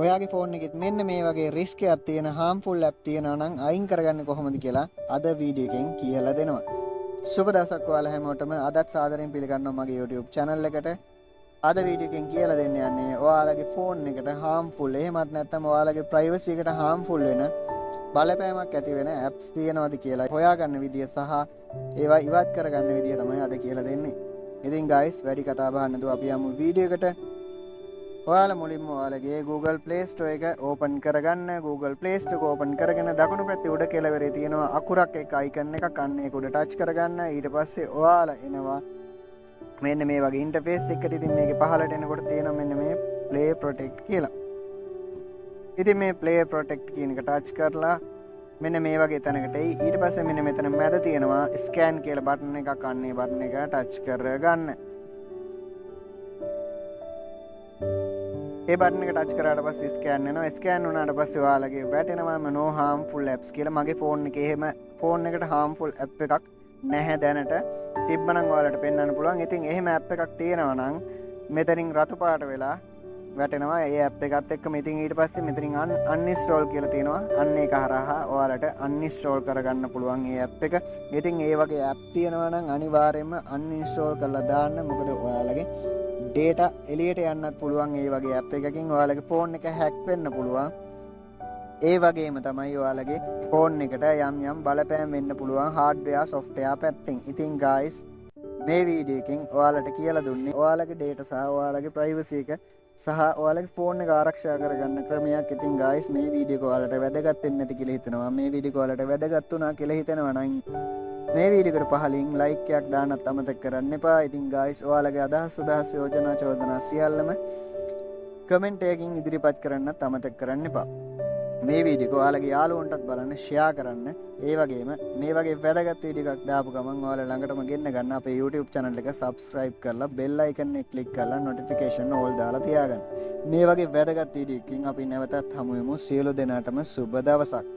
ඔයාගේ ෆෝන් එකෙත් මෙන්න මේ වගේ රිස්ක් එකක් තියෙන harmful app තියෙනවා නම් අයින් කරගන්නේ කොහොමද කියලා අද වීඩියෝ එකෙන් කියලා දෙනවා. සුබ දවසක් ඔයාලා හැමෝටම. අදත් සාදරයෙන් පිළිගන්නවා මගේ YouTube channel එකට. අද වීඩියෝ එකෙන් කියලා දෙන්න යන්නේ ඔයාලගේ ෆෝන් එකට harmful එහෙමත් නැත්නම් ඔයාලගේ privacy එකට harmful වෙන බලපෑමක් ඇති වෙන apps තියෙනවද කියලා හොයාගන්න විදිය සහ ඒවා ඉවත් කරගන්න විදිය තමයි අද කියලා දෙන්නේ. ඉතින් guys වැඩි කතා බහ නැතුව අපි යමු වීඩියෝ එකට. ඔයාලා මුලින්ම ඔයාලගේ Google Play Store එක open කරගන්න. Google Play Store එක open කරගෙන දකුණු පැත්තේ උඩ කෙළවරේ තියෙනවා අකුරක් එක icon එකක්. අන්න ඒක උඩ touch කරගන්න. ඊට පස්සේ ඔයාලා එනවා මෙන්න මේ වගේ ඉන්ටර්ෆේස් එකකට. ඉතින් මේකේ පහළට එනකොට තියෙනවා මෙන්න මේ Play Protect කියලා. ඉතින් මේ Play Protect කියන එක touch කරලා මෙන්න මේ වගේ තැනකට එයි. ඊට පස්සේ මෙන්න මෙතන මැද තියෙනවා scan කියලා බටන් එකක්. අන්න ඒ බටන් එක touch කරගන්න. ඒ බටන් එක touch කරාට පස්සේ scan වෙනවා. scan වුණාට පස්සේ ඔයාලගේ වැටෙනවාම no harmful apps කියලා. මගේ ෆෝන් එකේ එහෙම ෆෝන් එකට harmful app එකක් නැහැ දැනට. තිබ්බනම් ඔයාලට පෙන්වන්න පුළුවන්. ඉතින් එහෙම app එකක් තියෙනවා නම් මෙතනින් රතු පාට වෙලා වැටෙනවා ඒ app එකත් එක්කම. ඉතින් ඊට පස්සේ මෙතනින් uninstall කියලා තියෙනවා. අන්න ඒක හරහා ඔයාලට uninstall කරගන්න පුළුවන් ඒ app එක. ඉතින් ඒ වගේ app තියෙනවා නම් අනිවාර්යයෙන්ම uninstall කරලා දාන්න. මොකද ඔයාලගේ data එළියට යන්නත් පුළුවන් ඒ වගේ app එකකින්. ඔයාලගේ phone එක hack වෙන්න පුළුවන්. ඒ වගේම තමයි ඔයාලගේ phone එකට යම් බලපෑම් වෙන්න පුළුවන් hardware software පැත්තෙන්. ඉතින් guys මේ වීඩියෝ එකෙන් ඔයාලට කියලා දුන්නේ ඔයාලගේ data සහ ඔයාලගේ privacy එක සහ ඔයාලගේ phone එක ආරක්ෂා කරගන්න ක්‍රමයක්. ඉතින් guys මේ වීඩියෝ එක ඔයාලට වැදගත් වෙන්නේ නැති කියලා හිතනවා. මේ වීඩියෝ එක ඔයාලට වැදගත් වුණා කියලා හිතනවා නම් මේ වීඩියෝ එකට පහලින් like එකක් දාන්නත් අමතක කරන්න එපා. ඉතින් guys ඔයාලගේ අදහස් සුදහස් යෝජනා චෝදනා සියල්ලම comment එකකින් ඉදිරිපත් කරන්නත් අමතක කරන්න එපා. මේ වීඩියෝ එක ඔයාලගේ යාළුවන්ටත් බලන්න share කරන්න. ඒ වගේම මේ වගේ වැදගත් වීඩියෝ එකක් දාපු ගමන් ඔයාලා ළඟටම ගෙන්න ගන්න අපේ YouTube channel එක subscribe කරලා bell icon එක click කරලා notification all දාලා තියාගන්න. මේ වගේ වැදගත් වීඩියෝ එකකින් අපි නැවතත් හමු වෙමු. සියලු දෙනාටම සුබ දවසක්.